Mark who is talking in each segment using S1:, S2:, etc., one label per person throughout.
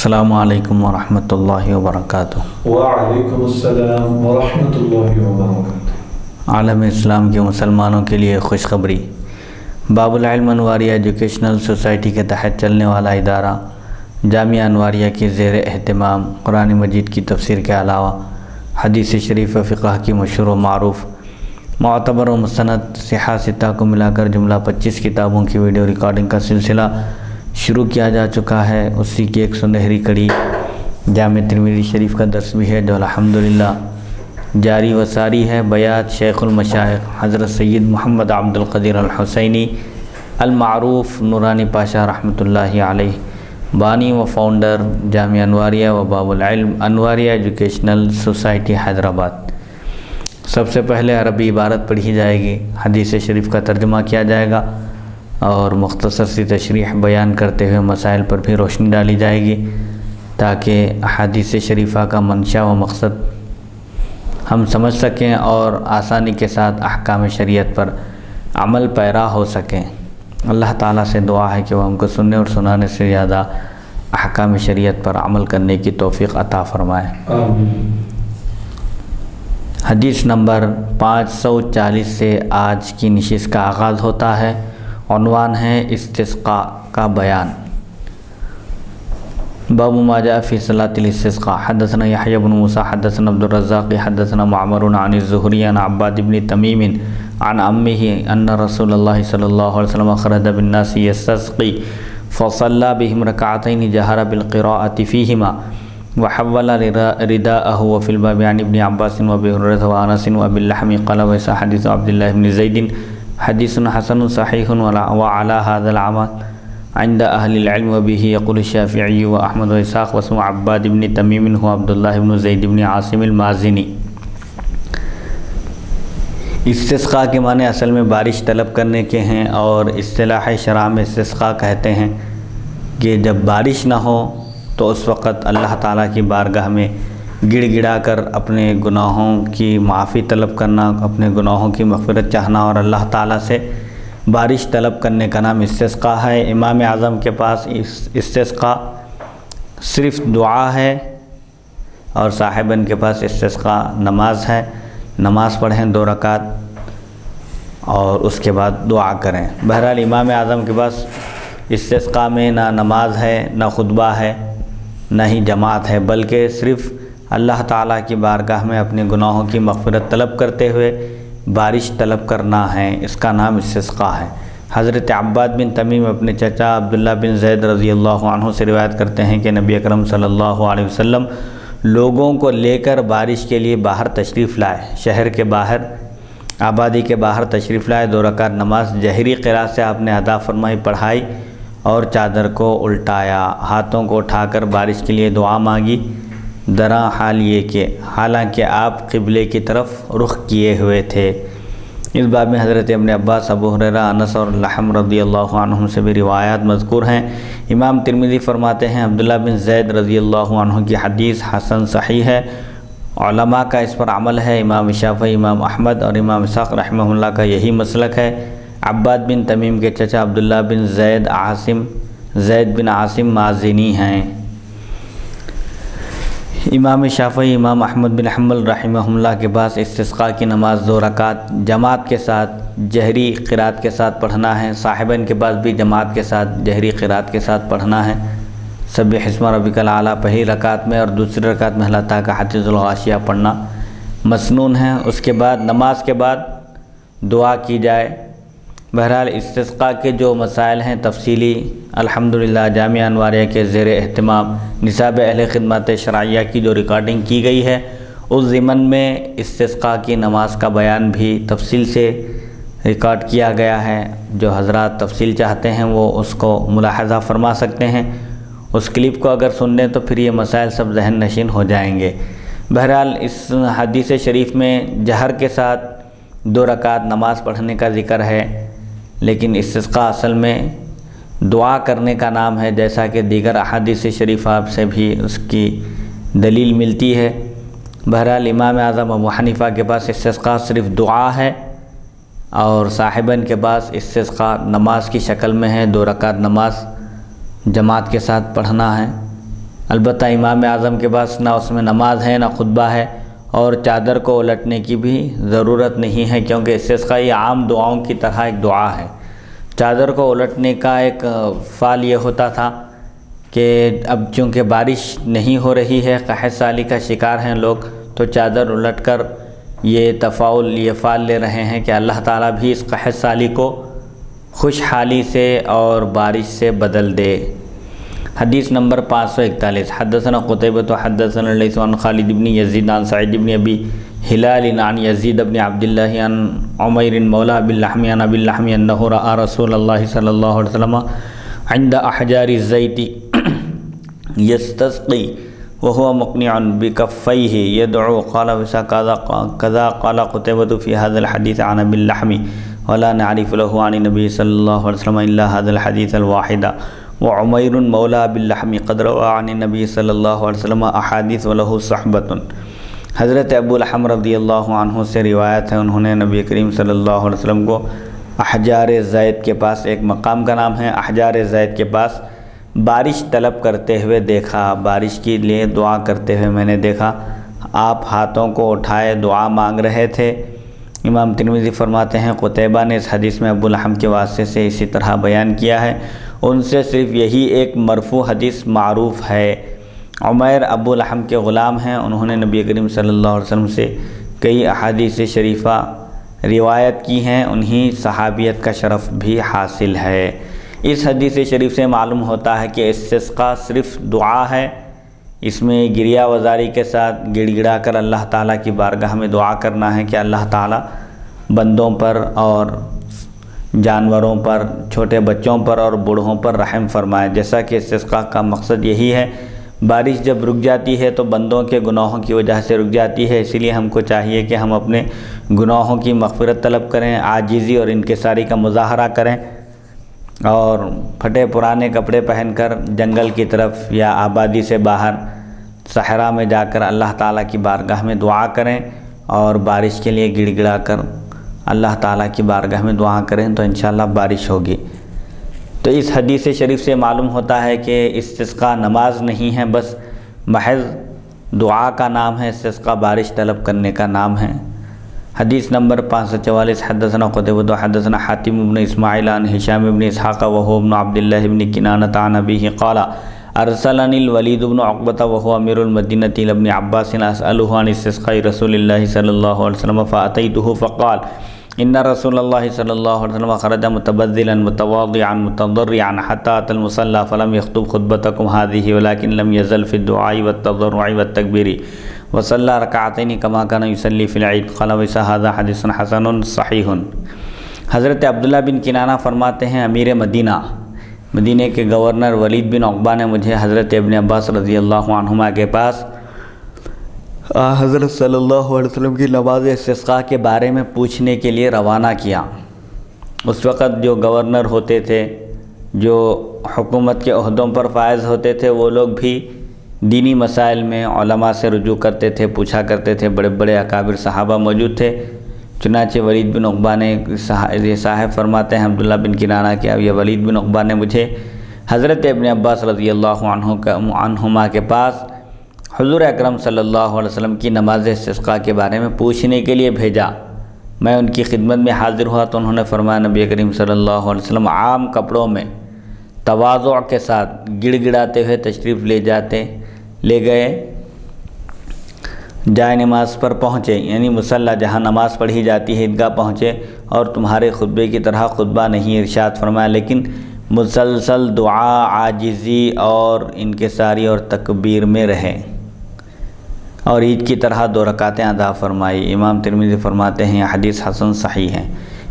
S1: السلام علیکم ورحمۃ اللہ وبرکاتہ۔
S2: وعلیکم السلام ورحمۃ اللہ وبرکاتہ۔
S1: عالم اسلام کے مسلمانوں کے لیے خوشخبری۔ باب العلم انواریہ ایجوکیشنل سوسائٹی کے تحت چلنے والا ادارہ جامعہ انواریہ کی زیر اہتمام قرآن مجید کی تفسیر کے علاوہ حدیث شریف و فقہ کی مشہور و معروف معتبر و مستند صحیح ستہ کو ملا کر جملہ 25 کتابوں کی ویڈیو ریکارڈنگ کا سلسلہ شروع کیا جا چکا ہے۔ اسی کی ایک سنہری کڑی جامع ترمذی شریف کا درس بھی ہے جو الحمدللہ جاری و ساری ہے۔ بیات شیخ المشائخ حضرت سید محمد عبد القدیر الحسینی المعروف نورانی پاشا رحمۃ اللہ علیہ، بانی و فاؤنڈر جامعہ انواریہ و باب العلم انواریہ ایجوکیشنل سوسائٹی حیدرآباد۔ سب سے پہلے عربی عبارت پڑھی جائے گی، حدیث شریف کا ترجمہ کیا جائے گا اور مختصر سی تشریح بیان کرتے ہوئے مسائل پر بھی روشنی ڈالی جائے گی تاکہ احادیث شریفہ کا منشا و مقصد ہم سمجھ سکیں اور آسانی کے ساتھ احکام شریعت پر عمل پیرا ہو سکیں۔ اللہ تعالیٰ سے دعا ہے کہ وہ ہم کو سننے اور سنانے سے زیادہ احکام شریعت پر عمل کرنے کی توفیق عطا فرمائے۔ حدیث نمبر 540 سے آج کی نشست کا آغاز ہوتا ہے۔ عنوان ہے استسقاء کا بیان۔ باب ما جاء فی صلاۃ الاستسقاء۔ حدثنا یحیی بن موسیٰ حدثنا عبد الرزاق حدثنا معمر عن الزہری عن عباد بن تمیم عن عمه ان رسول اللہ صلی اللہ علیہ وسلم خرج بالناس يستسقي فصلى بهم ركعتين جهر بالقراءة فيهما وحول رداءه وفي الباب عن ابن عباس وابي هريرة وانس وابي اللحم قال ويس حديث عبد الله بن زيد حدیث حسن صحیح وعلى هذا العمل عند اہل العلم وبه يقول الشافعی واحمد واسحاق واسم عباد بن تمیم هو عبد الله بن زید بن عاصم المازنی۔ استسقاء کے معنی اصل میں بارش طلب کرنے کے ہیں اور اصطلاح شرع میں استسقاء کہتے ہیں کہ جب بارش نہ ہو تو اس وقت اللہ تعالیٰ کی بارگاہ میں گڑ گڑا کر اپنے گناہوں کی معافی طلب کرنا، اپنے گناہوں کی مغفرت چاہنا اور اللہ تعالیٰ سے بارش طلب کرنے کا نام استسقاء ہے۔ امام اعظم کے پاس استسقاء صرف دعا ہے اور صاحبن کے پاس استسقاء نماز ہے۔ نماز پڑھیں 2 رکعت اور اس کے بعد دعا کریں۔ بہرحال امام اعظم کے پاس استسقاء میں نہ نماز ہے، نہ خطبہ ہے، نہ ہی جماعت ہے، بلکہ صرف اللہ تعالیٰ کی بارگاہ میں اپنے گناہوں کی مغفرت طلب کرتے ہوئے بارش طلب کرنا ہے، اس کا نام استسقاء ہے۔ حضرت عباد بن تمیم اپنے چچا عبداللہ بن زید رضی اللہ عنہ سے روایت کرتے ہیں کہ نبی اکرم صلی اللہ علیہ وسلم لوگوں کو لے کر بارش کے لیے باہر تشریف لائے، شہر کے باہر، آبادی کے باہر تشریف لائے۔ 2 رکعت نماز جہری قرات سے آپ نے ادا فرمائی، پڑھائی اور چادر کو الٹایا، ہاتھوں کو اٹھا کر بارش کے لیے دعا مانگی۔ درا حال یہ کہ حالانکہ آپ قبلے کی طرف رخ کیے ہوئے تھے۔ اس باب میں حضرت ابن عباس، ابو ہریرہ، انس اور لحم رضی اللہ عنہم سے بھی روایات مذکور ہیں۔ امام ترمذی فرماتے ہیں عبداللہ بن زید رضی اللہ عنہ کی حدیث حسن صحیح ہے، علماء کا اس پر عمل ہے۔ امام شافعی، امام احمد اور امام اسحاق رحمہ اللہ کا یہی مسلک ہے۔ عباد بن تمیم کے چچا عبداللہ بن زید بن عاصم مازنی ہیں۔ امام شافعی، امام احمد بن حنبل رحمہ اللہ کے پاس استسقاء کی نماز 2 رکعت جماعت کے ساتھ جہری قرات کے ساتھ پڑھنا ہے۔ صاحبین کے پاس بھی جماعت کے ساتھ جہری قرات کے ساتھ پڑھنا ہے۔ سبح اسم ربک الاعلیٰ پہلی رکعت میں اور دوسری رکعت میں اللہ تعالیٰ کا حدیث الغاشیہ پڑھنا مسنون ہے۔ اس کے بعد نماز کے بعد دعا کی جائے۔ بہرحال استسقاء کے جو مسائل ہیں تفصیلی الحمدللہ جامعہ انواریہ کے زیر اہتمام نصاب اہل خدمات شرعیہ کی جو ریکارڈنگ کی گئی ہے اس ضمن میں استسقاء کی نماز کا بیان بھی تفصیل سے ریکارڈ کیا گیا ہے۔ جو حضرات تفصیل چاہتے ہیں وہ اس کو ملاحظہ فرما سکتے ہیں۔ اس کلپ کو اگر سن لیں تو پھر یہ مسائل سب ذہن نشین ہو جائیں گے۔ بہرحال اس حدیث شریف میں جہر کے ساتھ 2 رکعت نماز پڑھنے کا ذکر ہے، لیکن استسقاء اصل میں دعا کرنے کا نام ہے، جیسا کہ دیگر احادیث شریفہ سے بھی اس کی دلیل ملتی ہے۔ بہرحال امام اعظم ابو حنیفہ کے پاس استسقاء صرف دعا ہے اور صاحبین کے پاس استسقاء نماز کی شکل میں ہے۔ 2 رکعت نماز جماعت کے ساتھ پڑھنا ہے۔ البتہ امام اعظم کے پاس نہ اس میں نماز ہے نہ خطبہ ہے، اور چادر کو الٹنے کی بھی ضرورت نہیں ہے، کیونکہ استسقاء یہ عام دعاؤں کی طرح ایک دعا ہے۔ چادر کو الٹنے کا ایک فعل یہ ہوتا تھا کہ اب چونکہ بارش نہیں ہو رہی ہے، قحط سالی کا شکار ہیں لوگ، تو چادر الٹ کر یہ تفاعل، یہ فعل لے رہے ہیں کہ اللہ تعالیٰ بھی اس قحط سالی کو خوشحالی سے اور بارش سے بدل دے۔ حدیث نمبر 541، حدثنا قتیبہ حدثنا لیث عن خالد بن یزید عن سعید بن ابی ہلال عن یزید بن عبد اللہ عن عمیر مولا ابی اللحم عن ابی اللحم انہ رأى رسول اللہ صلی اللہ علیہ وسلم عند احجار الزیت یستسقی وهو مقنع بکفیہ یدعو قال کذا قال قتیبہ فی هذا الحدیث عن ابی اللحم ولا نعرف له عن النبي صلی اللہ علیہ وسلم الا هذا الحديث الواحد وعمیر مولا باللحم قد روى عن النبي صلی اللہ علیہ وسلم احادیث وله صحبة۔ حضرت ابو لحم رضی اللہ عنہ سے روایت ہے، انہوں نے نبی کریم صلی اللہ علیہ وسلم کو احجار زید کے پاس، ایک مقام کا نام ہے احجار زید کے پاس، بارش طلب کرتے ہوئے دیکھا، بارش کے لیے دعا کرتے ہوئے میں نے دیکھا۔ آپ ہاتھوں کو اٹھائے دعا مانگ رہے تھے۔ امام ترمذی فرماتے ہیں قتیبہ نے اس حدیث میں ابو لحم کے واسطے سے اسی طرح بیان کیا ہے، ان سے صرف یہی ایک مرفوع حدیث معروف ہے۔ عمیر ابو لحم کے غلام ہیں، انہوں نے نبی کریم صلی اللہ علیہ وسلم سے کئی احادیث شریفہ روایت کی ہیں، انہی صحابیت کا شرف بھی حاصل ہے۔ اس حدیث شریف سے معلوم ہوتا ہے کہ استسقاء صرف دعا ہے، اس میں گریہ وزاری کے ساتھ گڑ گڑا کر اللہ تعالیٰ کی بارگاہ میں دعا کرنا ہے کہ اللہ تعالیٰ بندوں پر اور جانوروں پر، چھوٹے بچوں پر اور بوڑھوں پر رحم فرمائے، جیسا کہ استسقاء کا مقصد یہی ہے۔ بارش جب رک جاتی ہے تو بندوں کے گناہوں کی وجہ سے رک جاتی ہے، اسی لیے ہم کو چاہیے کہ ہم اپنے گناہوں کی مغفرت طلب کریں، عاجزی اور انکساری کا مظاہرہ کریں، اور پھٹے پرانے کپڑے پہن کر جنگل کی طرف یا آبادی سے باہر صحرا میں جا کر اللہ تعالیٰ کی بارگاہ میں دعا کریں، اور بارش کے لیے گڑ گڑا کر اللہ تعالیٰ کی بارگاہ میں دعا کریں تو انشاءاللہ بارش ہوگی۔ تو اس حدیث شریف سے معلوم ہوتا ہے کہ استسقاء نماز نہیں ہے، بس محض دعا کا نام ہے، استسقاء بارش طلب کرنے کا نام ہے۔ حدیث نمبر 544، حدثنا قتیبہ حدثنا حاتم بن اسماعیل عن ہشام بن اسحاق وهو ابن عبد الله بن کنانۃ عن ابیہ قال ارسلنی الولید بن عقبۃ وهو امیر المدینۃ الى ابن عباس اسألہ عن استسقاء رسول اللہ صلی اللہ علیہ وسلم فأتیتہ فقال ان رسول اللہ صلی اللہ علیہ وسلم خرج متبذلا متواضعا متضرعا حتى اتى المصلى فلم يخطب خطبتكم هذه ولكن لم يزل في الدعاء والتضرع والتكبير وصلى ركعتين كما كان يصلي في العيد قال هذا حديث حسن صحيح۔ حضرت عبداللہ بن کنانہ فرماتے ہیں امیر مدینہ کے گورنر ولید بن عقبہ نے مجھے حضرت ابن عباس رضی اللہ عنہما کے پاس حضرت صلی اللہ علیہ وسلم کی نماز استسقاء کے بارے میں پوچھنے کے لیے روانہ کیا۔ اس وقت جو گورنر ہوتے تھے، جو حکومت کے عہدوں پر فائز ہوتے تھے، وہ لوگ بھی دینی مسائل میں علماء سے رجوع کرتے تھے، پوچھا کرتے تھے، بڑے بڑے اکابر صحابہ موجود تھے۔ چنانچہ ولید بن عقبہ نے یہ صاحب فرماتے ہیں عبداللہ بن کنانہ کہ اب یہ ولید بن عقبہ نے مجھے حضرت ابن عباس رضی اللہ عنہما کے پاس حضور اکرم صلی اللہ علیہ وسلم کی نماز استسقاء کے بارے میں پوچھنے کے لیے بھیجا۔ میں ان کی خدمت میں حاضر ہوا تو انہوں نے فرمایا نبی کریم صلی اللہ علیہ وسلم عام کپڑوں میں تواضع کے ساتھ گڑ گڑاتے ہوئے تشریف لے گئے، جائے نماز پر پہنچے، یعنی مصلی جہاں نماز پڑھی جاتی ہے عیدگاہ پہنچے، اور تمہارے خطبے کی طرح خطبہ نہیں ارشاد فرمایا، لیکن مسلسل دعا، عاجزی اور انکساری اور تکبیر میں رہے، اور عید کی طرح 2 رکعتیں ادا فرمائی۔ امام ترمذی فرماتے ہیں یہ حدیث حسن صحیح ہے۔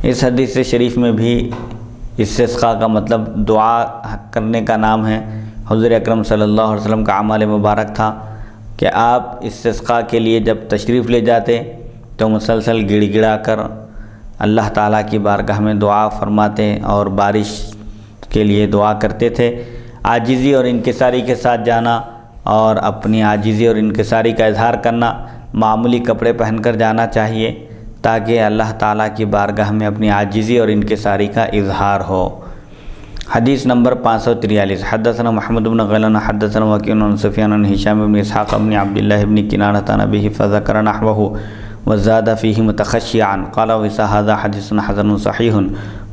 S1: اس حدیث شریف میں بھی استسقاء کا مطلب دعا کرنے کا نام ہے۔ حضور اکرم صلی اللہ علیہ وسلم کا عمل مبارک تھا کہ آپ استسقاء کے لیے جب تشریف لے جاتے تو مسلسل گڑ گڑا کر اللہ تعالیٰ کی بارگاہ میں دعا فرماتے اور بارش کے لیے دعا کرتے تھے۔ عاجزی اور انکساری کے ساتھ جانا اور اپنی عاجزی اور انکساری کا اظہار کرنا، معمولی کپڑے پہن کر جانا چاہیے تاکہ اللہ تعالیٰ کی بارگاہ میں اپنی عاجزی اور انکساری کا اظہار ہو۔ حدیث نمبر 543 حدثنا محمد بن غیلان حدثنا وکیع عن سفیان عن ہشام بن اسحاق بن عبداللہ بن کنانہ عن ابیہ فذکر نحوہ وزاد فیہ متخشعا قال وهذا حدیث حسن صحیح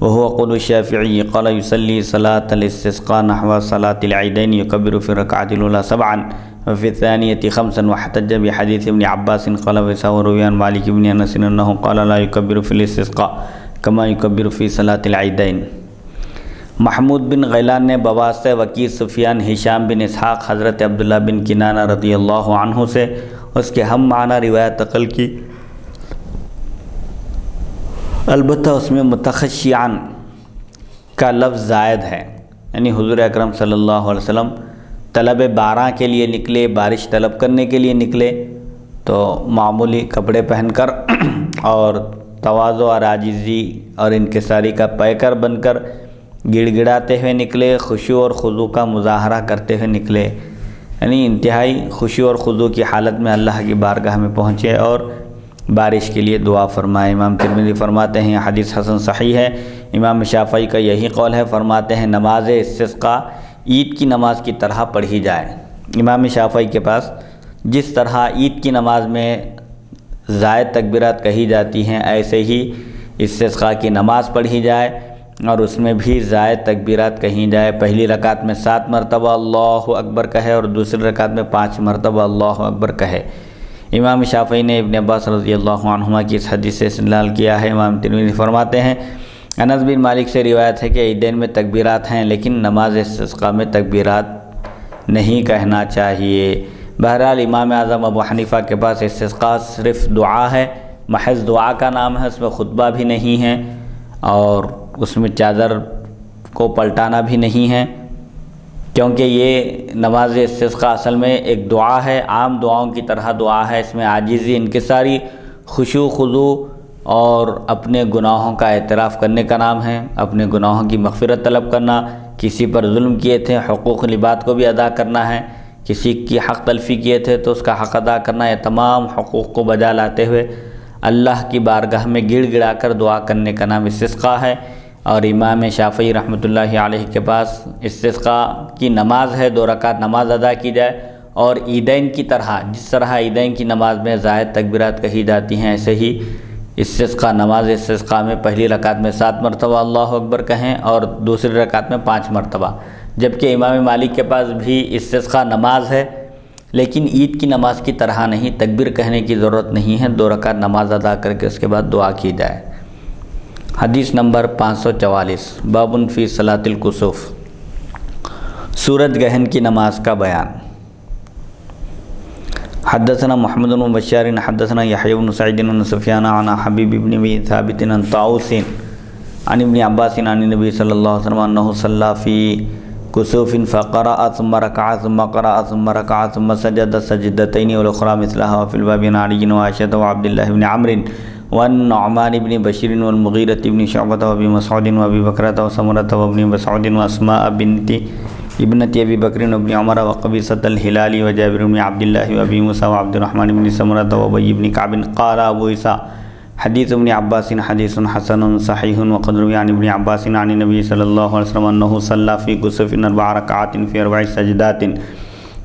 S1: وهو قول الشافعی قال يصلي صلاة الاستسقاء نحو صلاة العیدین یکبر في الرکعة الأولى 7 وفي الثانية 5 واحتج بحديث ابن عباس قال وروي عن مالك بن أنس أنه قال لا يكبر في الاستسقاء كما يكبر في صلاة العيدين۔ محمود بن غیلان نے بواسطہ وکیع سفیان ہشام بن اسحاق حضرت عبداللہ بن کنانہ رضی اللہ عنہ سے اس کے ہم معنی روایت نقل کی، البتہ اس میں متخشعاً کا لفظ زائد ہے، یعنی حضور اکرم صلی اللہ علیہ وسلم طلب باران کے لیے نکلے، بارش طلب کرنے کے لیے نکلے تو معمولی کپڑے پہن کر اور تواضع اور عاجزی اور انکساری کا پیکر بن کر گڑ گڑاتے ہوئے نکلے، خشوع اور خضوع کا مظاہرہ کرتے ہوئے نکلے، یعنی انتہائی خشوع اور خضوع کی حالت میں اللہ کی بارگاہ میں پہنچے اور بارش کے لیے دعا فرمائے۔ امام ترمذی فرماتے ہیں حدیث حسن صحیح ہے۔ امام شافعی کا یہی قول ہے، فرماتے ہیں نماز استسقاء عید کی نماز کی طرح پڑھی جائے۔ امام شافعی کے پاس جس طرح عید کی نماز میں زائد تکبیرات کہی جاتی ہیں، ایسے ہی استسقاء کی نماز پڑھی جائے اور اس میں بھی زائد تکبیرات کہیں جائے۔ پہلی رکعت میں 7 مرتبہ اللہ اکبر کہے اور دوسری رکعت میں 5 مرتبہ اللہ اکبر کہے۔ امام شافعی نے ابن عباس رضی اللہ عنہما کی اس حدیث سے استدلال کیا ہے۔ امام ترمذی فرماتے ہیں انس بن مالک سے روایت ہے کہ عیدین میں تکبیرات ہیں لیکن نماز استسقاء میں تکبیرات نہیں کہنا چاہیے۔ بہرحال امام اعظم ابو حنیفہ کے پاس استسقاء صرف دعا ہے، محض دعا کا نام ہے، اس میں خطبہ بھی نہیں ہے اور اس میں چادر کو پلٹانا بھی نہیں ہے، کیونکہ یہ نماز استسقاء اصل میں ایک دعا ہے، عام دعاؤں کی طرح دعا ہے۔ اس میں عاجزی، انکساری، خشوع خضوع اور اپنے گناہوں کا اعتراف کرنے کا نام ہے، اپنے گناہوں کی مغفرت طلب کرنا، کسی پر ظلم کیے تھے حقوق لباد کو بھی ادا کرنا ہے، کسی کی حق تلفی کیے تھے تو اس کا حق ادا کرنا، یہ تمام حقوق کو بجا لاتے ہوئے اللہ کی بارگاہ میں گڑ گڑا کر دعا کرنے کا نام استسقاء ہے۔ اور امام شافعی رحمۃ اللہ علیہ کے پاس استسقاء کی نماز ہے، 2 رکعت نماز ادا کی جائے اور عیدین کی طرح، جس طرح عیدین کی نماز میں زائد تکبیرات کہی جاتی ہیں، ایسے ہی استسقاء نماز استسقاء میں پہلی رکعت میں 7 مرتبہ اللہ اکبر کہیں اور دوسری رکعت میں 5 مرتبہ، جبکہ امام مالک کے پاس بھی استسقاء نماز ہے لیکن عید کی نماز کی طرح نہیں، تکبیر کہنے کی ضرورت نہیں ہے، 2 رکعت نماز ادا کر کے اس کے بعد دعا کی جائے۔ حدیث نمبر 544 بابٌ فی صلاۃ الکسوف، سورج گہن کی نماز کا بیان۔ حدثنا محمد بن بشار حدثنا یحیی بن سعید بن سفیان عن حبیب بن ابی ثابت عن طاؤس عن ابن عباس عن النبی صلی اللہ علیہ وسلم انہ صلی فی کسوف فقرأ ثم رکع ثم قرأ ثم رکع ثم سجد سجدتین والاخرى مثلها وفی الباب عن علی وعائشہ وعبد اللہ بن عمرو والنعمان بن بشیر والمغیرۃ بن شعبۃ وابی مسعود وابی بکرۃ وسمرۃ وابن مسعود واسماء بنت ابنت ابی بکر وابن عمر وقبیصۃ الہلالی وجابر بن عبد اللہ وابی موسیٰ وعبد الرحمن بن سمرۃ وابی بن کعب قال ابو عیسیٰ حدیث ابن عباس حدیث حسن صحیح وقد روی عن ابن عباس عن النبی صلی اللہ علیہ وسلم انہ صلی فی کسوف 4 رکعات فی 4 سجدات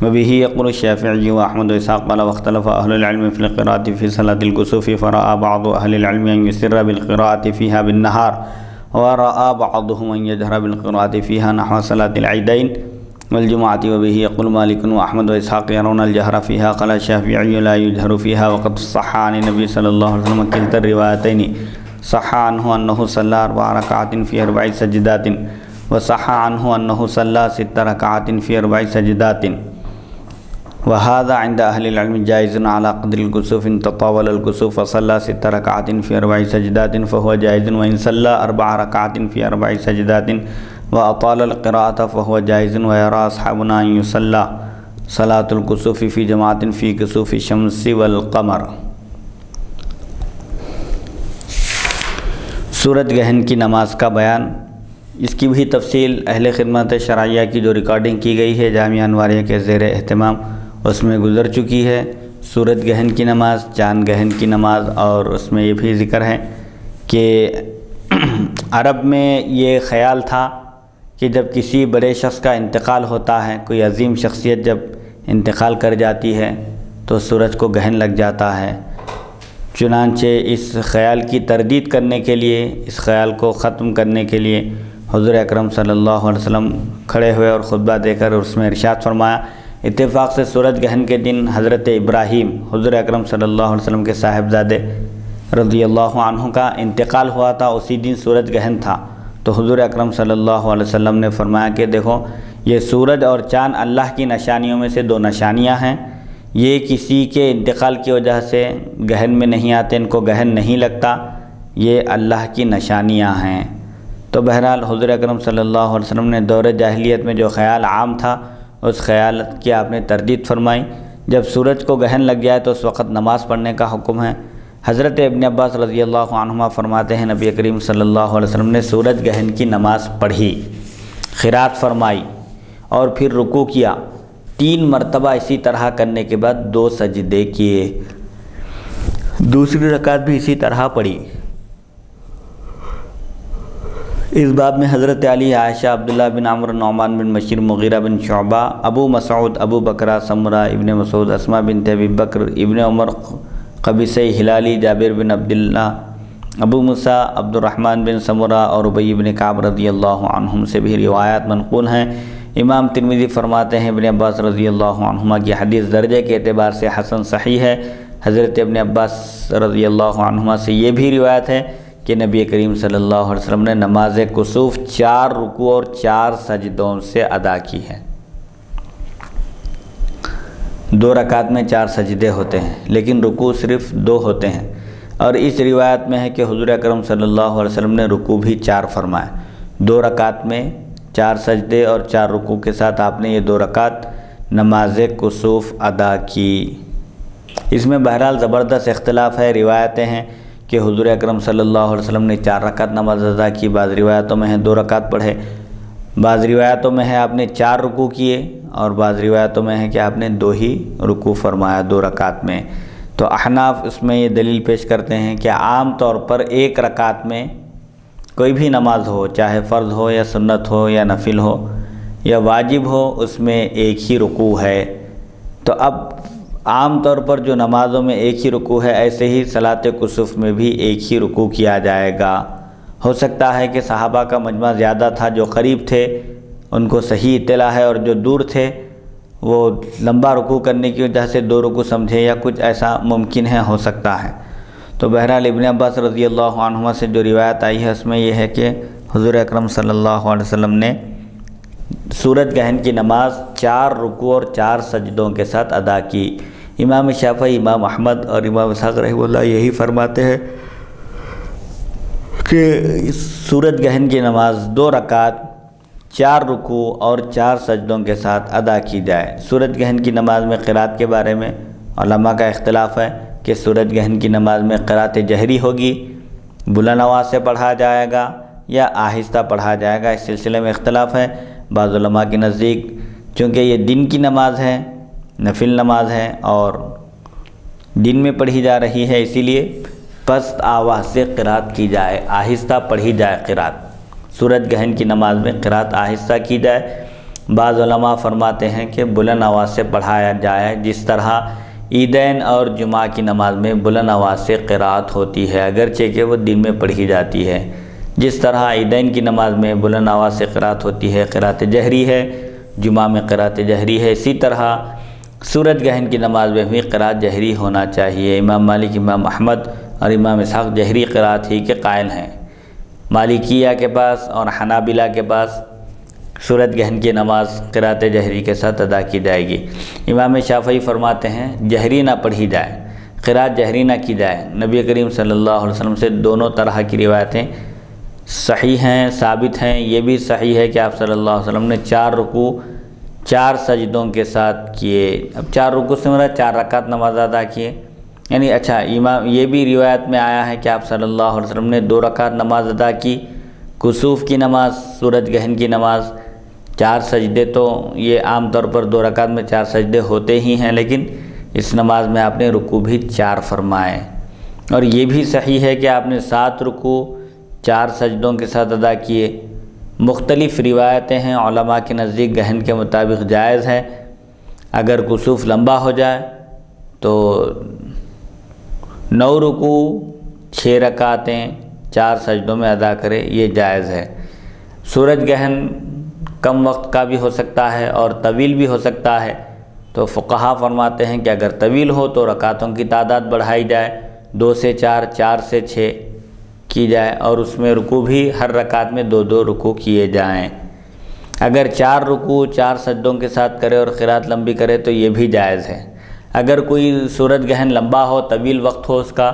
S1: وبه يقول الشافعي وأحمد وإسحاق قال واختلف أهل العلم في القراءة في صلاة الكسوف فرأى بعض أهل العلم أن يسر بالقراءة فيها بالنهار ورأى بعضهم أن يجهر بالقراءة فيها نحو صلاة العيدين والجمعة وبه يقول مالك وأحمد وإسحاق يرون الجهر فيها قال الشافعي لا يجهر فيها وقد صح عن النبي صلى الله عليه وسلم كلتا الروايتين صح عنه أنه صلى 4 ركعات في 4 سجدات وصح عنه أنه صلى 6 ركعات في 4 سجدات وهذا عند أهل العلم جائز على قدر الكسوف إن تطاول الكسوف وصلى 6 ركعات في 4 سجدات فهو جائز وإن صلى 4 ركعات في 4 سجدات وأطال القراءة فهو جائز ويرى أصحابنا أن يصلى صلاة الكسوف في جماعة في كسوف الشمس والقمر۔ سورج گہن کی نماز کا بیان، اس کی بھی تفصیل اہل خدمت شرعیہ کی جو ریکارڈنگ کی گئی ہے جامعہ انواریہ کے زیر اہتمام اس میں گزر چکی ہے۔ سورج گہن کی نماز، چاند گہن کی نماز، اور اس میں یہ بھی ذکر ہے کہ عرب میں یہ خیال تھا کہ جب کسی بڑے شخص کا انتقال ہوتا ہے، کوئی عظیم شخصیت جب انتقال کر جاتی ہے تو سورج کو گہن لگ جاتا ہے۔ چنانچہ اس خیال کی تردید کرنے کے لیے، اس خیال کو ختم کرنے کے لیے حضور اکرم صلی اللہ علیہ وسلم کھڑے ہوئے اور خطبہ دے کر اس میں ارشاد فرمایا، اتفاق سے سورج گہن کے دن حضرت ابراہیم حضور اکرم صلی اللہ علیہ وسلم کے صاحبزادے رضی اللہ عنہ کا انتقال ہوا تھا، اسی دن سورج گہن تھا۔ تو حضور اکرم صلی اللہ علیہ وسلم نے فرمایا کہ دیکھو، یہ سورج اور چاند اللہ کی نشانیوں میں سے 2 نشانیاں ہیں، یہ کسی کے انتقال کی وجہ سے گہن میں نہیں آتے، ان کو گہن نہیں لگتا، یہ اللہ کی نشانیاں ہیں۔ تو بہرحال حضور اکرم صلی اللہ علیہ وسلم نے دور جاہلیت میں جو خیال عام تھا اس خیال کی آپ نے تردید فرمائی۔ جب سورج کو گہن لگ جائے تو اس وقت نماز پڑھنے کا حکم ہے۔ حضرت ابن عباس رضی اللہ عنہما فرماتے ہیں، نبی کریم صلی اللہ علیہ وسلم نے سورج گہن کی نماز پڑھی، قرات فرمائی اور پھر رکوع کیا، 3 مرتبہ اسی طرح کرنے کے بعد 2 سجدے کیے، دوسری رکعت بھی اسی طرح پڑھی۔ اس باب میں حضرت علی، عائشہ، عبداللہ بن عمرو، نعمان بن بشیر، مغیرہ بن شعبہ، ابو مسعود، ابو بکرہ، سمرہ ابن مسعود، اسماء بنت ابی بکر، ابن عمر، قبیصہ ہلالی، جابر بن عبداللہ، ابو موسیٰ، عبد الرحمن بن سمرہ اور ابی بن کعب رضی اللہ عنہم سے بھی روایات منقول ہیں۔ امام ترمذی فرماتے ہیں ابن عباس رضی اللہ عنہما کی حدیث درجے کے اعتبار سے حسن صحیح ہے۔ حضرت ابن عباس رضی اللہ عنہما سے یہ بھی روایت ہے کہ نبی کریم صلی اللہ علیہ وسلم نے نماز کسوف 4 رکوع اور 4 سجدوں سے ادا کی ہے۔ 2 رکعت میں 4 سجدے ہوتے ہیں لیکن رکوع صرف 2 ہوتے ہیں، اور اس روایت میں ہے کہ حضور اکرم صلی اللہ علیہ وسلم نے رکوع بھی 4 فرمائے، 2 رکعت میں 4 سجدے اور 4 رکوع کے ساتھ آپ نے یہ 2 رکعت نماز کسوف ادا کی۔ اس میں بہرحال زبردست اختلاف ہے، روایتیں ہیں کہ حضور اکرم صلی اللہ علیہ وسلم نے 4 رکعت نماز ادا کی، بعض روایتوں میں ہے 2 رکعت پڑھے، بعض روایتوں میں ہے آپ نے 4 رکوع کیے، اور بعض روایتوں میں ہے کہ آپ نے 2 ہی رکوع فرمایا 2 رکعت میں۔ تو احناف اس میں یہ دلیل پیش کرتے ہیں کہ عام طور پر 1 رکعت میں کوئی بھی نماز ہو، چاہے فرض ہو یا سنت ہو یا نفل ہو یا واجب ہو، اس میں 1 ہی رکوع ہے۔ تو اب عام طور پر جو نمازوں میں 1 ہی رکوع ہے، ایسے ہی صلاۃ کسوف میں بھی 1 ہی رکوع کیا جائے گا۔ ہو سکتا ہے کہ صحابہ کا مجمع زیادہ تھا، جو قریب تھے ان کو صحیح اطلاع ہے، اور جو دور تھے وہ لمبا رکوع کرنے کی وجہ سے 2 رکوع سمجھے، یا کچھ ایسا ممکن ہے، ہو سکتا ہے۔ تو بہرحال ابن عباس رضی اللہ عنہما سے جو روایت آئی ہے اس میں یہ ہے کہ حضور اکرم صلی اللہ علیہ وسلم نے سورج گہن کی نماز 4 رکوع اور 4 سجدوں کے ساتھ ادا کی۔ امام شافعی، امام احمد اور امام اسحاق رحمہ اللہ یہی فرماتے ہیں کہ سورج گہن کی نماز 2 رکعت 4 رکوع اور 4 سجدوں کے ساتھ ادا کی جائے۔ سورج گہن کی نماز میں قرات کے بارے میں علماء کا اختلاف ہے کہ سورج گہن کی نماز میں قرات جہری ہوگی، بلند آواز سے پڑھا جائے گا یا آہستہ پڑھا جائے گا، اس سلسلے میں اختلاف ہے۔ بعض علماء کے نزدیک چونکہ یہ دن کی نماز ہے، نفل نماز ہے اور دن میں پڑھی جا رہی ہے، اسی لیے پست آواز سے قرات کی جائے، آہستہ پڑھی جائے قرات۔ سورج گہن کی نماز میں قرات آہستہ کی جائے۔ بعض علماء فرماتے ہیں کہ بلند آواز سے پڑھایا جائے، جس طرح عیدین اور جمعہ کی نماز میں بلند آواز سے قرات ہوتی ہے، اگرچہ کہ وہ دن میں پڑھی جاتی ہے۔ جس طرح عیدین کی نماز میں بلند آواز سے قرات ہوتی ہے، قرات جہری ہے، جمعہ میں قرات جہری ہے، اسی طرح سورج گہن کی نماز میں بھی قرات جہری ہونا چاہیے۔ امام مالک، امام احمد اور امام اسحاق جہری قرات ہی کے قائل ہیں۔ مالکیہ کے پاس اور حنابلہ کے پاس سورج گہن کی نماز قرات جہری کے ساتھ ادا کی جائے گی۔ امام شافعی فرماتے ہیں جہری نہ پڑھی جائے، قرات جہری نہ کی جائے۔ نبی کریم صلی اللہ علیہ وسلم سے دونوں طرح کی روایتیں صحیح ہیں، ثابت ہیں۔ یہ بھی صحیح ہے کہ آپ صلی اللہ علیہ وسلم نے 4 رکوع 4 سجدوں کے ساتھ کیے۔ اب 4 رکوع سے مراد 4 رکعت نماز ادا کیے، یعنی اچھا امام یہ بھی روایت میں آیا ہے کہ آپ صلی اللہ علیہ وسلم نے 2 رکعت نماز ادا کی، کسوف کی نماز، سورج گہن کی نماز 4 سجدے، تو یہ عام طور پر 2 رکعت میں 4 سجدے ہوتے ہی ہیں، لیکن اس نماز میں آپ نے رکوع بھی 4 فرمائے۔ اور یہ بھی صحیح ہے کہ آپ نے 7 رکوع 4 سجدوں کے ساتھ ادا کیے۔ مختلف روایتیں ہیں، علماء کے نزدیک گہن کے مطابق جائز ہے۔ اگر کسوف لمبا ہو جائے تو 9 رکوع 6 رکعتیں 4 سجدوں میں ادا کرے، یہ جائز ہے۔ سورج گہن کم وقت کا بھی ہو سکتا ہے اور طویل بھی ہو سکتا ہے، تو فقہا فرماتے ہیں کہ اگر طویل ہو تو رکعتوں کی تعداد بڑھائی جائے، 2 سے 4، 4 سے 6 کی جائے، اور اس میں رکوع بھی ہر رکعت میں 2 رکوع کیے جائیں۔ اگر 4 رکوع 4 سجدوں کے ساتھ کرے اور قرات لمبی کرے تو یہ بھی جائز ہے۔ اگر کوئی سورج گہن لمبا ہو، طویل وقت ہو اس کا،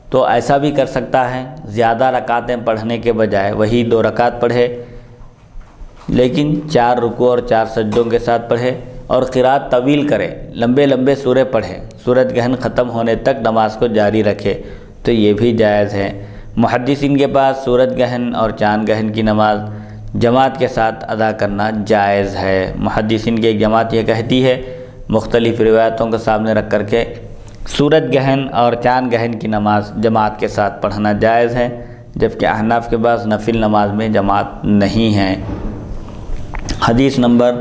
S1: تو ایسا بھی کر سکتا ہے، زیادہ رکعتیں پڑھنے کے بجائے وہی 2 رکعت پڑھے، لیکن 4 رکوع اور 4 سجدوں کے ساتھ پڑھے اور قرات طویل کرے، لمبے لمبے سورے پڑھے، سورج گہن ختم ہونے تک نماز کو جاری رکھے، تو یہ بھی جائز ہے۔ محدثین کے پاس سورج گہن اور چاند گہن کی نماز جماعت کے ساتھ ادا کرنا جائز ہے۔ محدثین کی ایک جماعت یہ کہتی ہے، مختلف روایتوں کو سامنے رکھ کر کے سورج گہن اور چاند گہن کی نماز جماعت کے ساتھ پڑھنا جائز ہے، جبکہ احناف کے پاس نفل نماز میں جماعت نہیں ہے۔ حدیث نمبر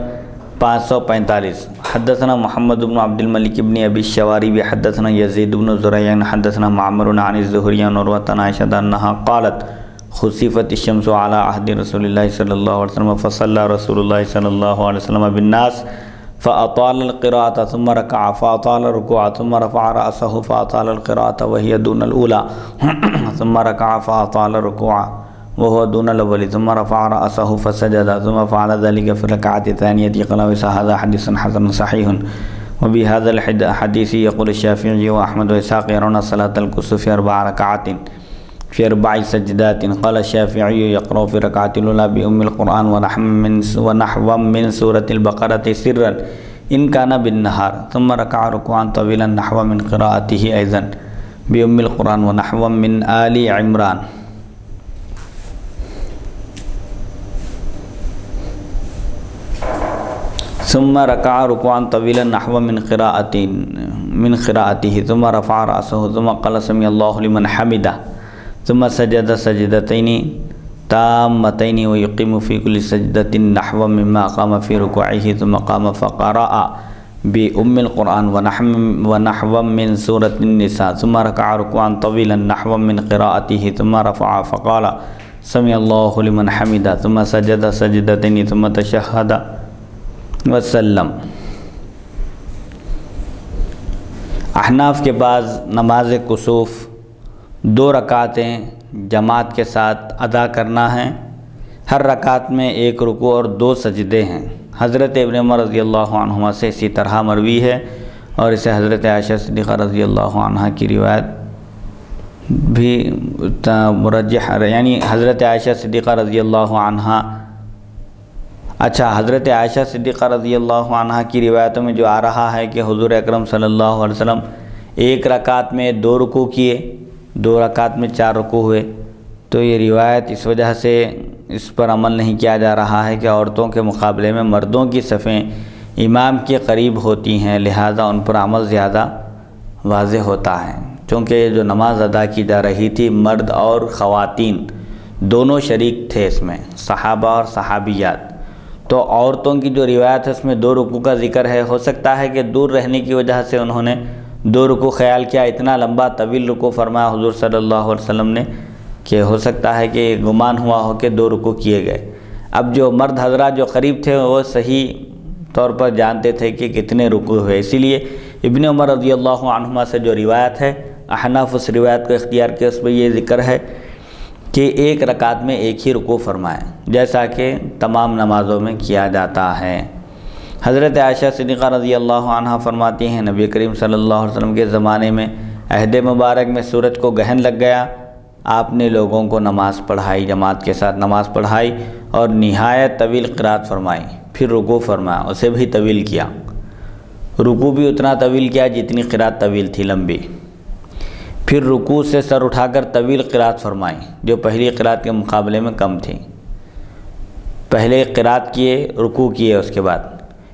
S1: 545، حدثنا محمد بن عبد الملک بن ابی الشوارب حدثنا یزید بن زریع حدثنا معمر عن الزہری عن عروۃ عن عائشہ انہا قالت خسفت الشمس على عهد رسول اللہ صلی اللہ علیہ وسلم فصلى رسول اللہ صلی اللہ علیہ وسلم بالناس فأطال القراءة ثم ركع فأطال الركوع ثم رفع رأسه فأطال القراءة وهي دون الأولى ثم ركع فأطال الركوع وهو دون الأول ثم رفع رأسه فسجد ثم فعل ذلك في الركعة الثانية قال وهذا حديث حسن صحيح وبهذا الحديث يقول الشافعي وأحمد وإسحاق يرون صلاة الكسوف 4 ركعات في 4 سجدات قال الشافعي يقرأ في الركعة الأولى بأم القرآن ونحو من سورة البقرة سرا إن كان بالنهار ثم ركع ركوعا طويلا نحو من قراءته أيضا بأم القرآن ونحو من آل عمران۔ ثم ركع ركوعا طويلا نحو من قراءته ثم رفع رأسه ثم قال سمع الله لمن حمده ثم سجد سجدتين تامتين ويقيم في كل سجدة نحو مما قام في ركوعه ثم قام فقرأ بأم القرآن ونحو من سورة النساء ثم ركع ركوعا طويلا نحو من قراءته ثم رفع فقال سمع الله لمن حمده ثم سجد سجدتين ثم تشهد وسلم۔ احناف کے بعض نماز کسوف 2 رکعتیں جماعت کے ساتھ ادا کرنا ہے، ہر رکعت میں 1 رکوع اور 2 سجدے ہیں۔ حضرت ابن عمر رضی اللہ عنہما سے اسی طرح مروی ہے، اور اسے حضرت عائشہ صدیقہ رضی اللہ عنہا کی روایت بھی مرجح، یعنی حضرت عائشہ صدیقہ رضی اللہ عنہا، حضرت عائشہ صدیقہ رضی اللہ عنہا کی روایتوں میں جو آ رہا ہے کہ حضور اکرم صلی اللہ علیہ وسلم 1 رکعت میں 2 رکوع کیے، 2 رکعت میں 4 رکوع ہوئے، تو یہ روایت اس وجہ سے اس پر عمل نہیں کیا جا رہا ہے کہ عورتوں کے مقابلے میں مردوں کی صفیں امام کے قریب ہوتی ہیں، لہذا ان پر عمل زیادہ واضح ہوتا ہے۔ چونکہ جو نماز ادا کی جا رہی تھی مرد اور خواتین دونوں شریک تھے اس میں، صحابہ اور صحابیات، تو عورتوں کی جو روایت ہے اس میں 2 رکوع کا ذکر ہے۔ ہو سکتا ہے کہ دور رہنے کی وجہ سے انہوں نے 2 رکوع خیال کیا، اتنا لمبا طویل رکوع فرمایا حضور صلی اللہ علیہ وسلم نے کہ ہو سکتا ہے کہ گمان ہوا ہو کہ 2 رکوع کیے گئے۔ اب جو مرد حضرات جو قریب تھے وہ صحیح طور پر جانتے تھے کہ کتنے رکوع ہوئے، اسی لیے ابن عمر رضی اللہ عنہما سے جو روایت ہے، احناف اس روایت کو اختیار کیا، اس میں یہ ذکر ہے کہ 1 رکعت میں 1 ہی رکوع فرمائیں، جیسا کہ تمام نمازوں میں کیا جاتا ہے۔ حضرت عائشہ صدیقہ رضی اللہ عنہا فرماتی ہیں نبی کریم صلی اللہ علیہ وسلم کے زمانے میں عہد مبارک میں سورج کو گہن لگ گیا، آپ نے لوگوں کو نماز پڑھائی، جماعت کے ساتھ نماز پڑھائی اور نہایت طویل قرات فرمائی، پھر رکوع فرمایا، اسے بھی طویل کیا، رکوع بھی اتنا طویل کیا جتنی قرات طویل تھی، لمبی، پھر رکوع سے سر اٹھا کر طویل قرات فرمائی جو پہلی قرات کے مقابلے میں کم تھی۔ پہلے قرات کیے، رکوع کیے، اس کے بعد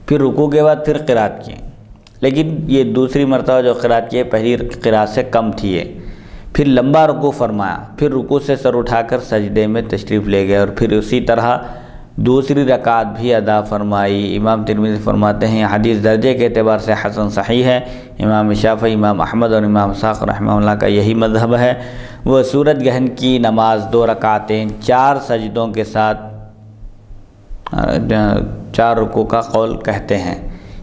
S1: پھر رکوع کے بعد پھر قرات کیے، لیکن یہ دوسری مرتبہ جو قرات کیے پہلی قرات سے کم تھی یہ، پھر لمبا رکوع فرمایا، پھر رکوع سے سر اٹھا کر سجدے میں تشریف لے گئے، اور پھر اسی طرح دوسری رکعت بھی ادا فرمائی۔ امام ترمذی فرماتے ہیں حدیث درجے کے اعتبار سے حسن صحیح ہے۔ امام شافعی، امام احمد اور امام اسحاق رحمہ اللہ کا یہی مذہب ہے۔ وہ سورج گرہن کی نماز 2 رکعتیں 4 سجدوں کے ساتھ 4 رکوع کا قول کہتے ہیں،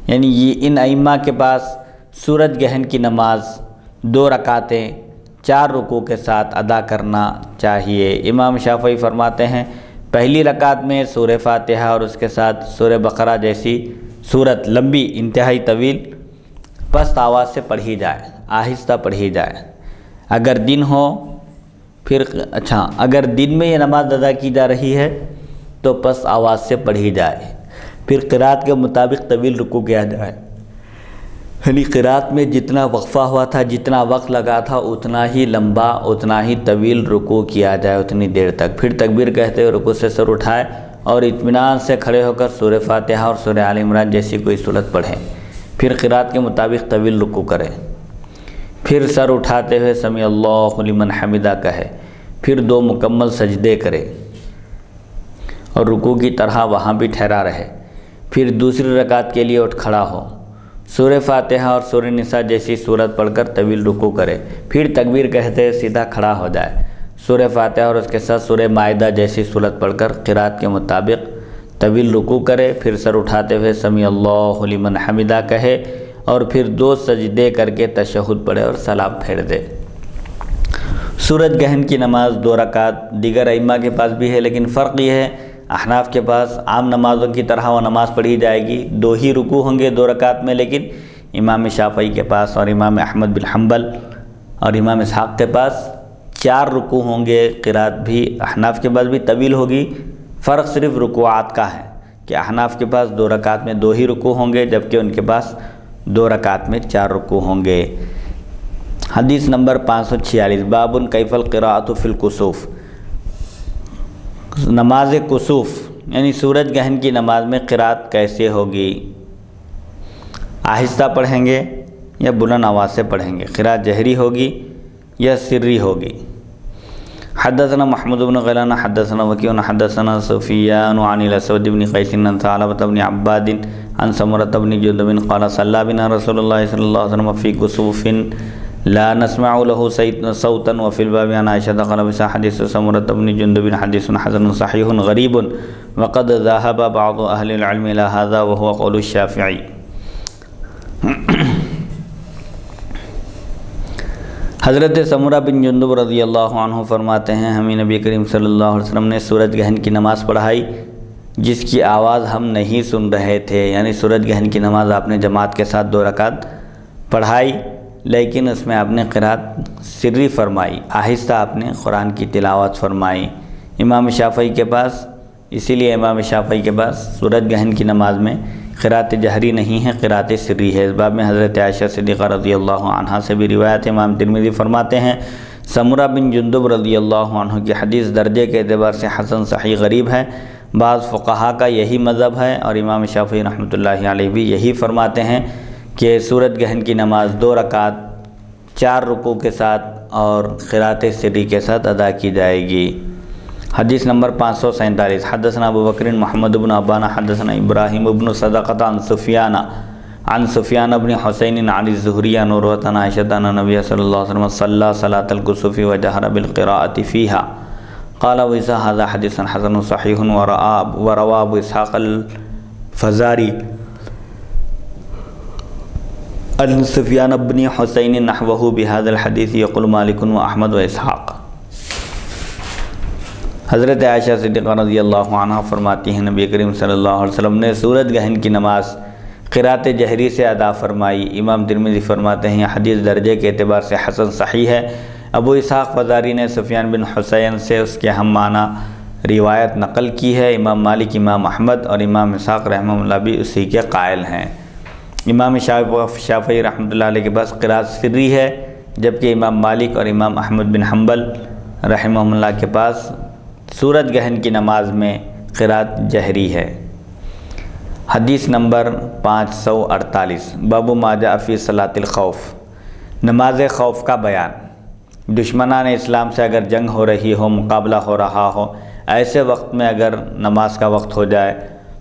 S1: یعنی یہ ان ائمہ کے پاس سورج گرہن کی نماز 2 رکعتیں 4 رکوع کے ساتھ ادا کرنا چاہیے۔ امام شافعی فرماتے ہیں پہلی رکعت میں سورہ فاتحہ اور اس کے ساتھ سورہ بقرہ جیسی سورت لمبی انتہائی طویل پست آواز سے پڑھی جائے، آہستہ پڑھی جائے۔ اگر دن ہو اگر دن میں یہ نماز ادا کی جا رہی ہے تو پست آواز سے پڑھی جائے، پھر قرات کے مطابق طویل رکوع کیا جائے، یعنی قرات میں جتنا وقفہ ہوا تھا، جتنا وقت لگا تھا، اتنا ہی لمبا، اتنا ہی طویل رکوع کیا جائے اتنی دیر تک۔ پھر تکبیر کہتے ہوئے رکوع سے سر اٹھائے اور اطمینان سے کھڑے ہو کر سورہ فاتحہ اور سورہ آل عمران جیسی کوئی سورت پڑھیں، پھر قرات کے مطابق طویل رکوع کریں، پھر سر اٹھاتے ہوئے سمیع اللہ لمن حمدہ کہے، پھر 2 مکمل سجدے کرے اور رکوع کی طرح وہاں بھی ٹھہرا رہے، پھر دوسری رکعت کے لیے اٹھ کھڑا ہو، سورہ فاتحہ اور سورہ نساء جیسی سورت پڑھ کر طویل رکوع کرے، پھر تکبیر کہتے سیدھا کھڑا ہو جائے، سورہ فاتحہ اور اس کے ساتھ سورہ مائدہ جیسی سورت پڑھ کر قرات کے مطابق طویل رکوع کرے، پھر سر اٹھاتے ہوئے سمیع اللہ لمن حمدہ کہے اور پھر 2 سجدے کر کے تشہد پڑھے اور سلام پھیر دے۔ سورج گرہن کی نماز 2 رکعت دیگر ائمہ کے پاس بھی ہے، لیکن فرق یہ ہے احناف کے پاس عام نمازوں کی طرح وہ نماز پڑھی جائے گی، 2 ہی رکوع ہوں گے 2 رکعت میں، لیکن امام شافعی کے پاس اور امام احمد بن حنبل اور امام اسحاق کے پاس 4 رکوع ہوں گے۔ قرات بھی احناف کے پاس بھی طویل ہوگی، فرق صرف رکوعات کا ہے کہ احناف کے پاس 2 رکعت میں 2 ہی رکوع ہوں گے، جبکہ ان کے پاس 2 رکعت میں 4 رکوع ہوں گے۔ حدیث نمبر 546 باب کیف القراءۃ فی الکسوف، نماز کسوف یعنی سورج گرہن کی نماز میں قرات کیسے ہوگی، آہستہ پڑھیں گے یا بلند آواز سے پڑھیں گے، قرات جہری ہوگی یا سری ہوگی۔ حدثنا محمود بن غیلان حدثنا وکیع حدثنا سفیان عن الاسود بن قیس عن ثعلبة بن عباد عن سمرة بن جندب قال صلى بنا رسول الله صلی اللہ علیہ وسلم في كسوف لا نسمع له صوتا وفي الباب عن عائشة قال بس حديث سمرة بن جندب حديث حسن صحيح غريب وقد ذهب بعض أهل العلم إلى هذا وهو قول الشافعي۔ حضرت سمرہ بن جندب رضی اللہ عنہ فرماتے ہیں ہمیں نبی کریم صلی اللہ علیہ وسلم نے سورج گرہن کی نماز پڑھائی جس کی آواز ہم نہیں سن رہے تھے، یعنی سورج گرہن کی نماز آپ نے جماعت کے ساتھ 2 رکعت پڑھائی، لیکن اس میں آپ نے قرات سری فرمائی، آہستہ آپ نے قرآن کی تلاوت فرمائی۔ امام شافعی کے پاس اسی لیے امام شافعی کے پاس سورج گرہن کی نماز میں قرات جہری نہیں ہے، قرات سری ہے۔ اس باب میں حضرت عائشہ صدیقہ رضی اللہ عنہا سے بھی روایت ہے۔ امام ترمذی فرماتے ہیں سمرہ بن جندب رضی اللہ عنہ کی حدیث درجے کے اعتبار سے حسن صحیح غریب ہے، بعض فقہا کا یہی مذہب ہے اور امام شافعی رحمۃ اللہ علیہ بھی یہی فرماتے ہیں کہ سورج گرہن کی نماز 2 رکعت 4 رکوع کے ساتھ اور قرات سری کے ساتھ ادا کی جائے گی۔ حدیث نمبر 547 حدثنا ابو بکر محمد بن عبانہ حدثنا ابراہیم بن صدقۃ عن سفیان بن حسین عن الزہری عن عروۃ عن عائشہ ان نبی صلی اللہ علیہ وسلم صلی صلاۃ الکسوف وجہر بالقراءۃ فیہا قال وإذا هذا حدیث حسن صحیح وروى ابو اسحاق الفزاری عن سفیان بن حسین نحوہ بهذا الحدیث یقول مالک واحمد واسحاق۔ حضرت عائشہ صدیقہ رضی اللہ عنہ فرماتی ہیں نبی کریم صلی اللہ علیہ وسلم نے سورج گرہن کی نماز قرات جہری سے ادا فرمائی۔ امام ترمذی فرماتے ہیں حدیث درجے کے اعتبار سے حسن صحیح ہے۔ ابو اسحاق فزاری نے سفیان بن حسین سے اس کے ہم معنی روایت نقل کی ہے۔ امام مالک، امام احمد اور امام اسحاق رحمہ اللہ بھی اسی کے قائل ہیں۔ امام شافعی رحمۃ اللہ علیہ کے پاس قرات سری ہے، جبکہ امام مالک اور امام احمد بن حنبل رحمہ اللہ کے پاس سورج گرہن کی نماز میں قرات جہری ہے۔ حدیث نمبر 548 باب ما جاء فی صلاۃ الخوف، نماز خوف کا بیان۔ دشمنان اسلام سے اگر جنگ ہو رہی ہو، مقابلہ ہو رہا ہو، ایسے وقت میں اگر نماز کا وقت ہو جائے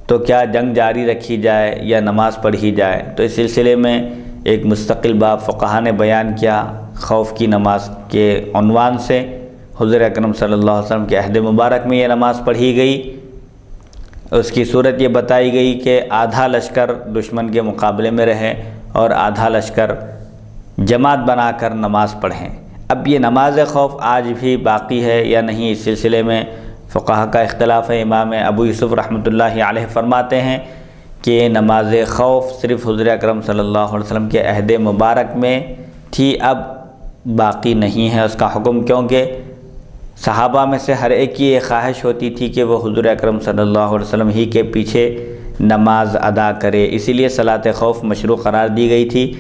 S1: تو کیا جنگ جاری رکھی جائے یا نماز پڑھی جائے؟ تو اس سلسلے میں ایک مستقل باب فقہا نے بیان کیا خوف کی نماز کے عنوان سے۔ حضور اکرم صلی اللہ علیہ وسلم کے عہد مبارک میں یہ نماز پڑھی گئی۔ اس کی صورت یہ بتائی گئی کہ آدھا لشکر دشمن کے مقابلے میں رہے اور آدھا لشکر جماعت بنا کر نماز پڑھیں۔ اب یہ نماز خوف آج بھی باقی ہے یا نہیں، اس سلسلے میں فقہا کا اختلاف ہے۔ امام ابو یوسف رحمۃ اللہ علیہ فرماتے ہیں کہ نماز خوف صرف حضور اکرم صلی اللہ علیہ وسلم کے عہد مبارک میں تھی، اب باقی نہیں ہے اس کا حکم، کیونکہ صحابہ میں سے ہر ایک کی یہ خواہش ہوتی تھی کہ وہ حضور اکرم صلی اللہ علیہ وسلم ہی کے پیچھے نماز ادا کرے، اسی لیے صلاۃ خوف مشروع قرار دی گئی تھی۔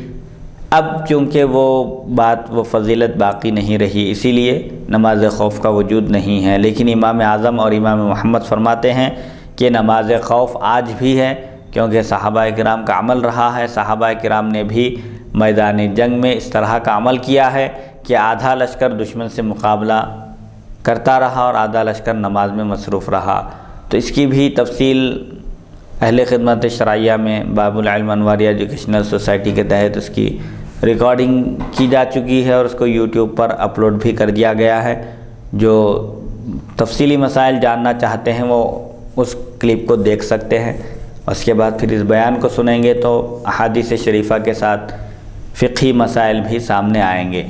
S1: اب چونکہ وہ فضیلت باقی نہیں رہی، اسی لیے نماز خوف کا وجود نہیں ہے۔ لیکن امام اعظم اور امام محمد فرماتے ہیں کہ نماز خوف آج بھی ہے، کیونکہ صحابہ کرام کا عمل رہا ہے۔ صحابہ کرام نے بھی میدان جنگ میں اس طرح کا عمل کیا ہے کہ آدھا لشکر دشمن سے مقابلہ کرتا رہا اور آدھا لشکر نماز میں مصروف رہا۔ تو اس کی بھی تفصیل اہل خدمت شرعیہ میں باب العلم انواری ایجوکیشنل سوسائٹی کے تحت اس کی ریکارڈنگ کی جا چکی ہے اور اس کو یوٹیوب پر اپلوڈ بھی کر دیا گیا ہے۔ جو تفصیلی مسائل جاننا چاہتے ہیں وہ اس کلپ کو دیکھ سکتے ہیں۔ اس کے بعد پھر اس بیان کو سنیں گے تو احادیث شریفہ کے ساتھ فقہی مسائل بھی سامنے آئیں گے۔